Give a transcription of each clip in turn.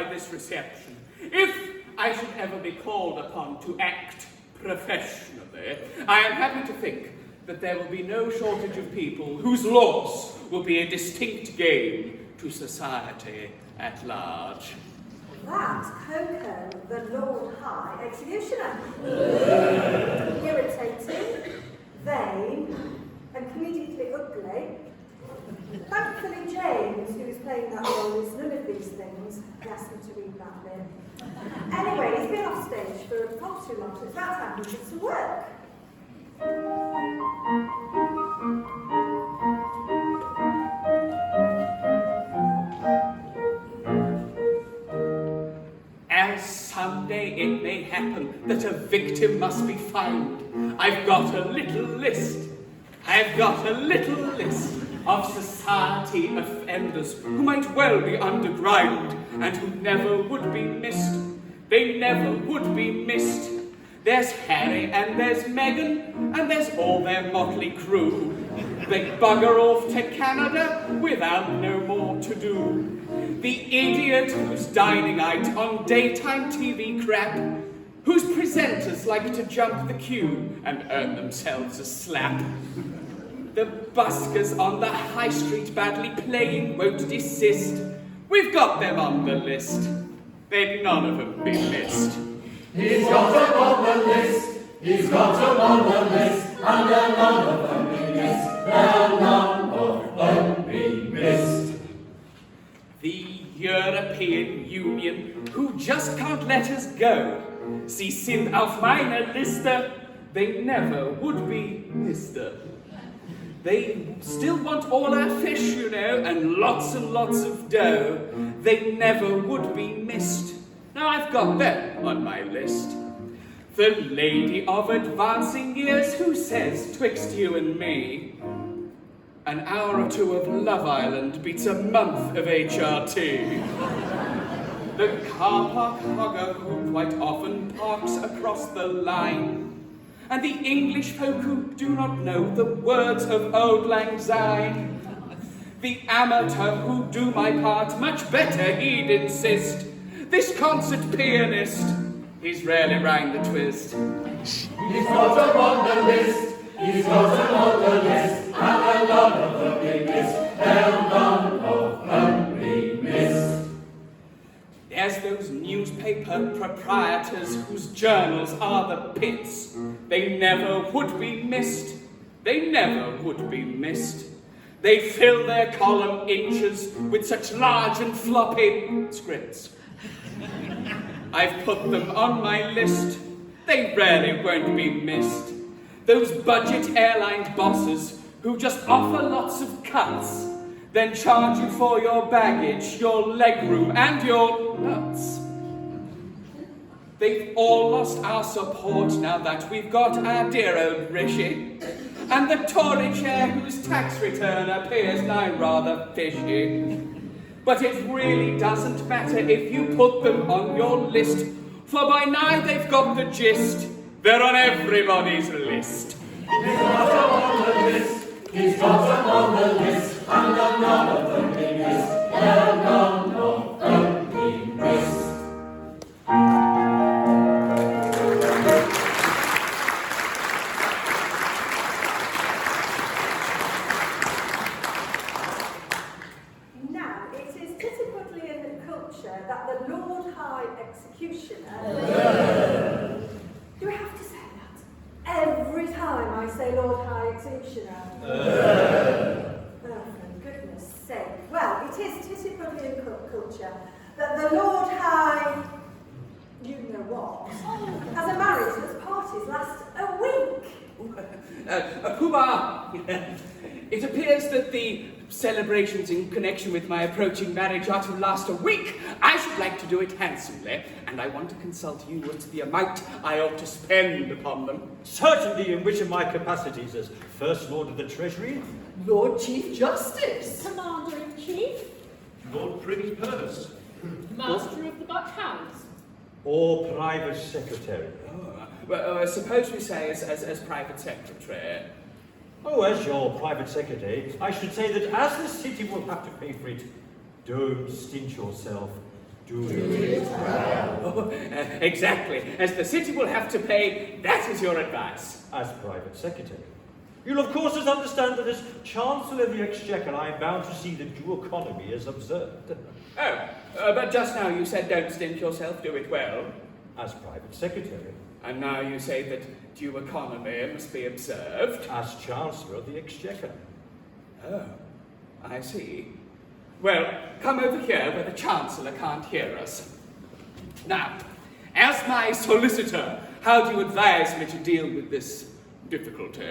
by this reception. If I should ever be called upon to act professionally, I am happy to think that there will be no shortage of people whose loss will be a distinct gain to society at large. That's Coco, the Lord High Executioner. Irritating, vain, and comedically ugly. Thankfully, James, who is playing that role, is none of these things. He asked me to read that bit. Anyway, he's been off stage for far too long, so it's about time he did some work. As someday it may happen that a victim must be found, I've got a little list. I've got a little list of society offenders who might well be underground and who never would be missed. They never would be missed. There's Harry and there's Meghan and there's all their motley crew. They bugger off to Canada without no more to do. The idiot who's dining out on daytime TV crap, whose presenters like to jump the queue and earn themselves a slap. The buskers on the high street badly playing won't desist. We've got them on the list. They'd none of them be missed. He's got them on the list. He's got them on the list. And they'll none of them be missed. They'll none of them be missed. The European Union, who just can't let us go. Sie sind auf meiner Liste. They never would be Mister. They still want all our fish, you know, and lots of dough. They never would be missed. Now I've got them on my list. The lady of advancing years who says, twixt you and me, an hour or two of Love Island beats a month of HRT. The car park hogger who quite often parks across the line. And the English folk who do not know the words of Auld Lang Syne. The amateur who do my part much better, he'd insist. This concert pianist, he's rarely round the twist. He's got them on the list. He's got them on the list. And they'll none of them be missed. They'll none of them be missed. There's those newspaper proprietors whose journals are the pits. They never would be missed. They never would be missed. They fill their column inches with such large and floppy scripts. I've put them on my list. They rarely won't be missed. Those budget airline bosses who just offer lots of cuts, then charge you for your baggage, your legroom, and your nuts. They've all lost our support now that we've got our dear old Rishi, and the Tory chair whose tax return appears now rather fishy. But it really doesn't matter if you put them on your list, for by now they've got the gist. They're on everybody's list. He's got them on the list. He's got them on the list. And they'll none of them be missed. They'll none of them be missed. Now, it is typically in the culture that the Lord High Executioner... Do I have to say that? Every time I say Lord High Executioner? Oh, for goodness sake. Well, it is typically in culture that the Lord High... You know what? Has a marriage whose parties last a week. Poobah! It appears that the celebrations in connection with my approaching marriage are to last a week. I should like to do it handsomely, and I want to consult you as to the amount I ought to spend upon them. Certainly, in which of my capacities as First Lord of the Treasury, Lord Chief Justice, Commander-in-Chief, Lord Privy Purse, Master of the Buckhounds, or Private Secretary. Well, I suppose we say as private secretary. Oh, as your private secretary, I should say that as the city will have to pay for it, don't stint yourself. Do it well. Oh, exactly. As the city will have to pay, that is your advice. As private secretary. You'll of course understand that as Chancellor of the Exchequer, I am bound to see that due economy is observed. Oh, but just now you said don't stint yourself, do it well. As private secretary. And now you say that due economy must be observed. As Chancellor of the Exchequer. Oh, I see. Well, come over here where the Chancellor can't hear us. Now, as my solicitor, how do you advise me to deal with this difficulty?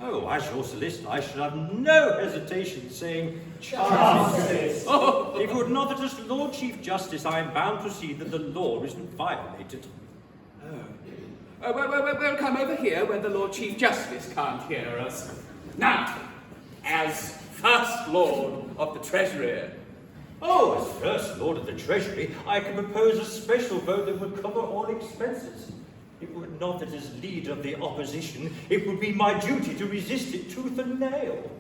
Oh, as your solicitor, I should have no hesitation in saying Justice. Oh, If it were not that as Lord Chief Justice, I am bound to see that the law isn't violated. well, come over here where the Lord Chief Justice can't hear us. Now, as First Lord of the Treasury. Oh, as First Lord of the Treasury, I can propose a special vote that would cover all expenses. It would not that as leader of the opposition, it would be my duty to resist it tooth and nail.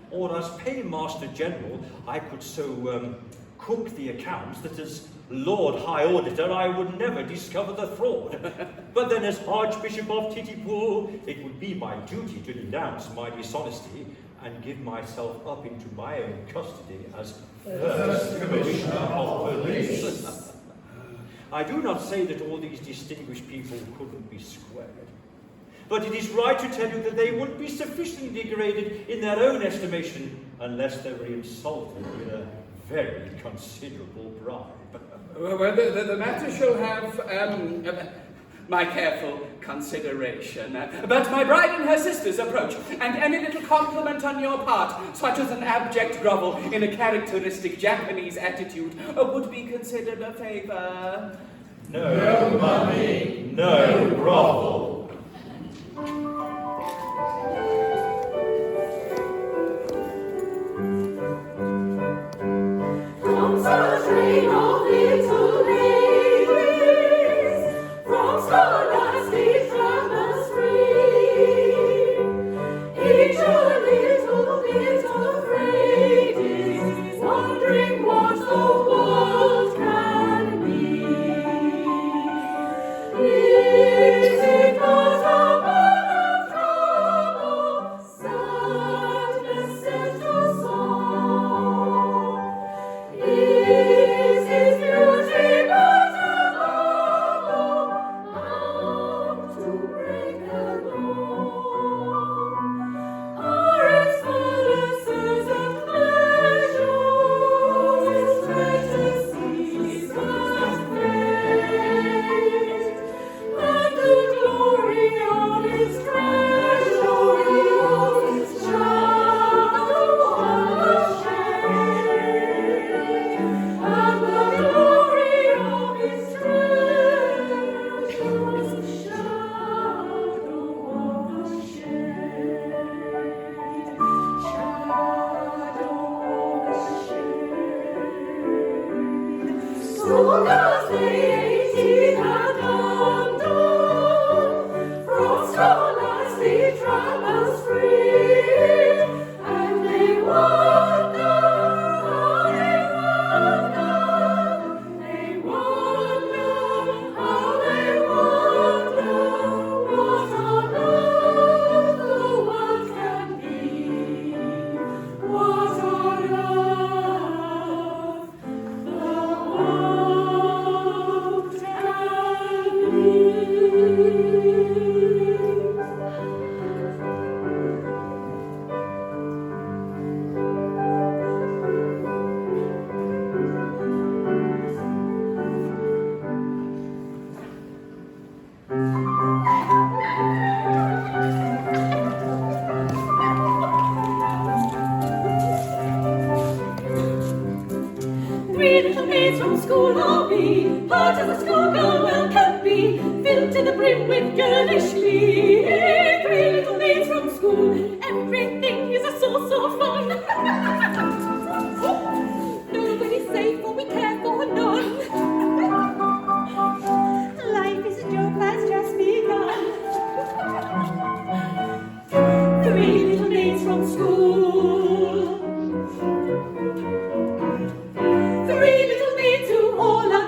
Or as Paymaster General, I could so cook the accounts that as Lord High Auditor, I would never discover the fraud. But then as Archbishop of Titipu, it would be my duty to denounce my dishonesty and give myself up into my own custody as First Commissioner of Police. I do not say that all these distinguished people couldn't be squared. But it is right to tell you that they wouldn't be sufficiently degraded in their own estimation unless they were insulted with a very considerable bribe. Well, the matter shall have my careful consideration. But my bride and her sisters approach, and any little compliment on your part, such as an abject grovel in a characteristic Japanese attitude, would be considered a favor. No money, no grovel. Comes a train of little ladies from scholastic travels free. Each a little bit afraid is wondering what the world can be. Is it not a man of trouble, sadness set to song? Is his beauty but a bubble out to break along? Are its palaces and pleasures, its treasures cease and fade, and the glory of its treasury of its shadow unshade, and the glory of its treasure shadow unshade. So does the 18 and undone from scholastic travels free, and they wonder, how they wonder, they wonder, how they wonder what on earth the world can be, what on earth the world can be. Three little maids from school are we, hard as a schoolgirl well can be, filled to the brim with girlish glee. Three little maids from school, everything is a source of fun. Nobody's safe, for we care for none. Life is a joke that's just begun. Three little maids from school. Three little maids who all are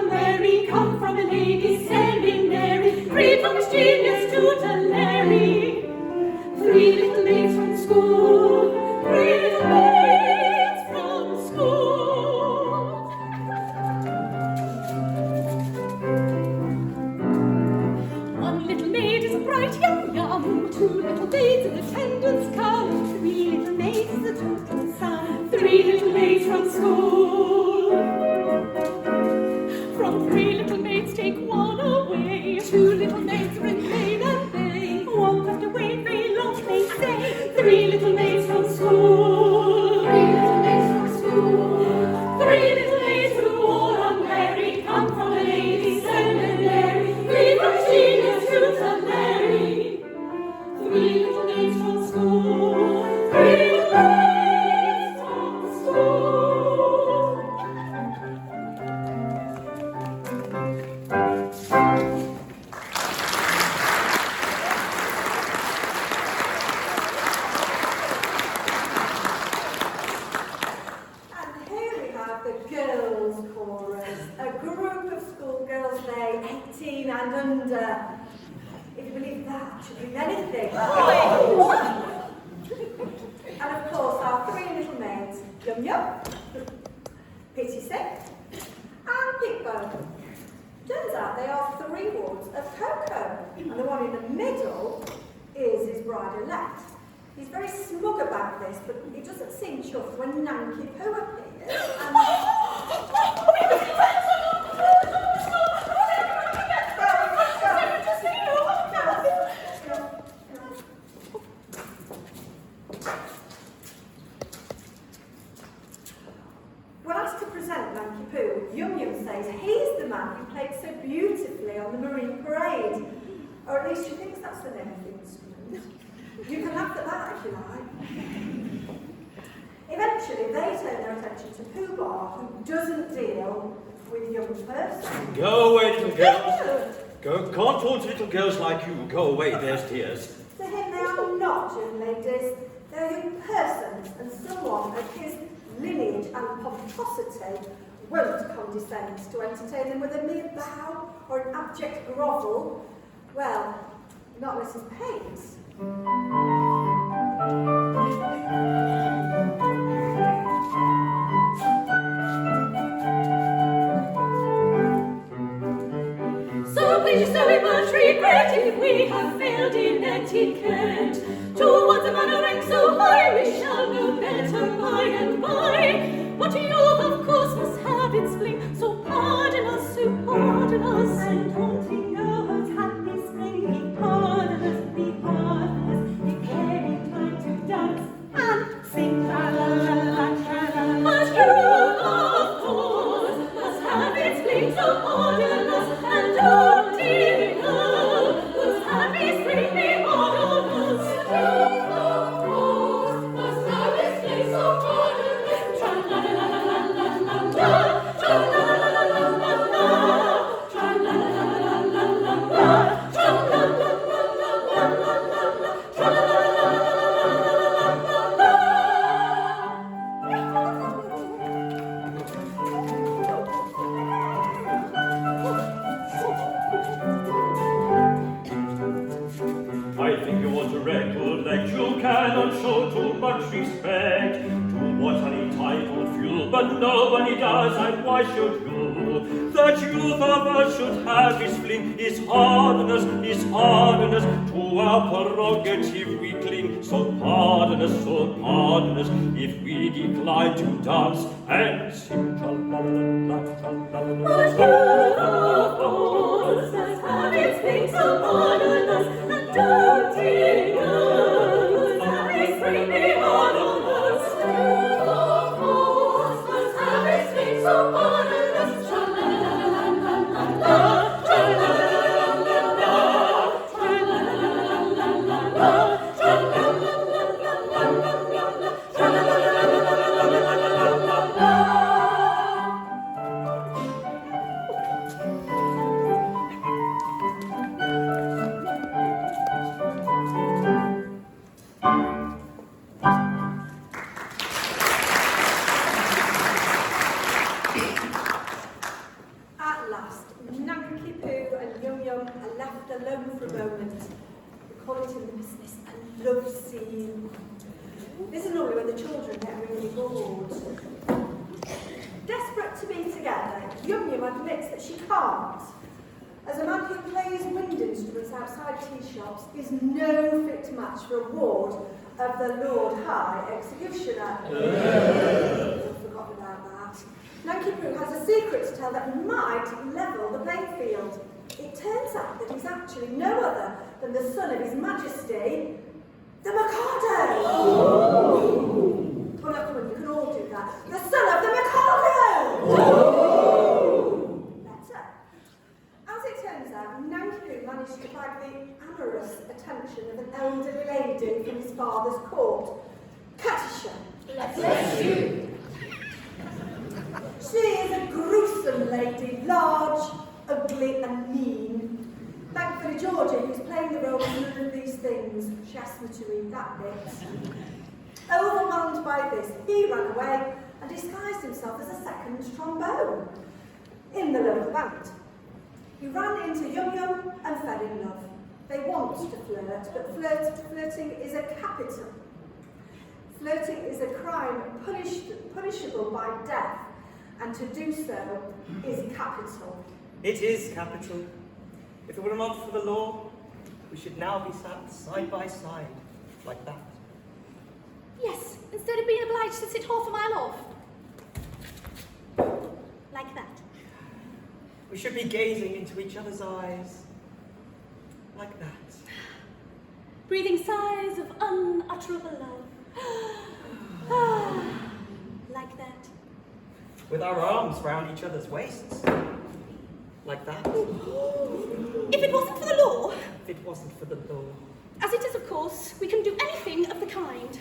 the girls' chorus, a group of schoolgirls, they 18 and under. If you believe that, should be anything. And of course, our three little maids, Yum Yum, Pitty Sick, and Pig Bone. Turns out they are three wards of Coco, and the one in the middle is his bride-elect. He's very smug about this, but he doesn't seem chuffed when Nanky Poo appears. And... When asked to present Nanky Poo, Yum Yum says he's the man who played so beautifully on the Marine Parade. Or at least she thinks that's the name of the instrument. You can laugh at that if you like. Eventually, they turn their attention to Pooh Bar, who doesn't deal with young person. Go away, little girls. Can't talk to little girls like you. Go away, there's tears. To him, they are not young ladies. They're young persons, and someone of his lineage and pomposity won't condescend to entertain them with a mere bow or an abject grovel. Well, not unless he's paid. So please, so we much regret if we have failed in etiquette. Towards a man who ranks so high, we shall know better by and by. But you, of course, must have its fling, so pardon us, and haunting yours, happy spring, be pardoners, be very inclined to dance and sing la la la la la la. But you, of course, must have its fling, so pardon us, and haunting yours, whose happy spring be pardoners. You, of course, must have its fling, so pardon us, tra la la la la la la la, tra la la la la la la la, tra la la la la la la la, tra la la la la la la la, tra la la la la la la la I think you want to recollect you cannot show too much respect to what an entitled few, but nobody does, and why should you? That youth of us should have his fling is hard on us, to our prerogative we cling. So pardon us, if we decline to dance and sing tra-la-la-la, tra-la-la-la. But you, of course, must have its fling, so pardon us, and don't take us, have its fling be hard on us. You, of course, must have its fling, so pardon us, tra-la-la-la-la-la-la, tra-la-la-la-la-la-la, tra-la-la-la-la-la-la, tra-la-la-la-la-la-la, tra-la-la-la-la-la-la-la-la. At last, Nanky Poo and Yum Yum are left alone for a moment. We call it in the business a love scene. This is normally when the children get really bored. Desperate to be together, Yum Yum admits that she can't, as a man who plays wind instruments outside tea shops is no fit match for a ward of the Lord High Executioner. I've forgotten about that. Nanky Poo has a secret to tell that might level the playing field. It turns out that he's actually no other than the son of His Majesty, the Mikado! Oh no, come on, you can all do that. The son of the Mikado! Better. As it turns out, Nanky Poo managed to bag the amorous attention of an elderly lady from his father's court, Katisha. Bless you. She is a gruesome lady, large, ugly and mean. Thankfully, Georgie, who's playing the role of none of these things, she asked me to read that bit. Overwhelmed by this, he ran away and disguised himself as a second home, in the local band. He ran into Yum and fell in love. They want to flirt, but flirting is a capital. Flirting is a crime punishable by death, and to do so is capital. It is capital. If it were not for the law, we should now be sat side by side, like that. Yes, instead of being obliged to sit half a mile off. Like that. We should be gazing into each other's eyes, like that. Breathing sighs of unutterable love. Like that. With our arms round each other's waists, like that. If it wasn't for the law, If it wasn't for the law, as it is of course, we can do anything of the kind.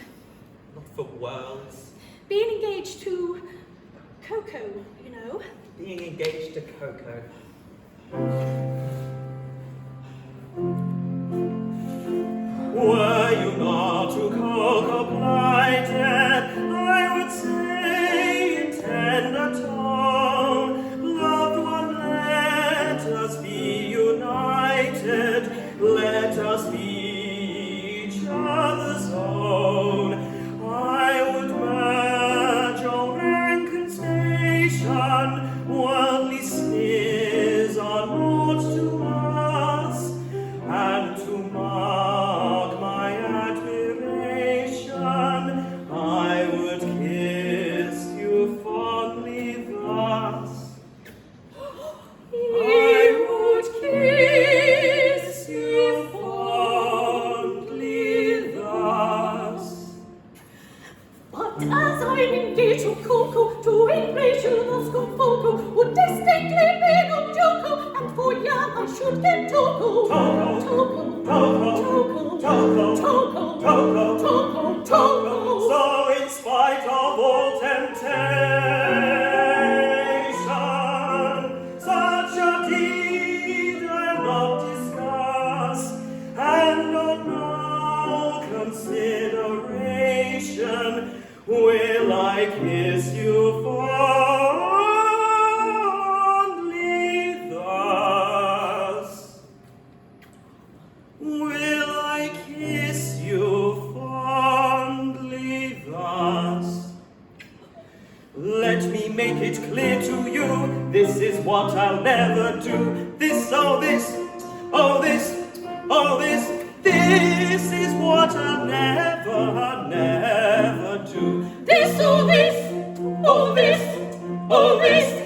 not for worlds. Being engaged to Coco, you know. Being engaged to Coco. Were you not to Coco plighted, I would say in tender tone, loved one, let us be united, let us be each other's own. I would merge all rank and station, worldly spheres are naught to us, and to mark my admiration, I would kiss you fondly thus. I would kiss you fondly thus. But as I'm engaged to Coco, to ingratiations con foco, would distinctly be no joco, and for young I should get Toco. Toco, Toco, Toco. So in spite of all temptation, such a deed I'll not discuss, and on no consideration will I kiss you fondly thus. Will I kiss you fondly thus? Let me make it clear to you, this is what I'll never do. This, oh this, oh this, oh this, this is what I'll never, never do. This, oh this, oh this, oh this,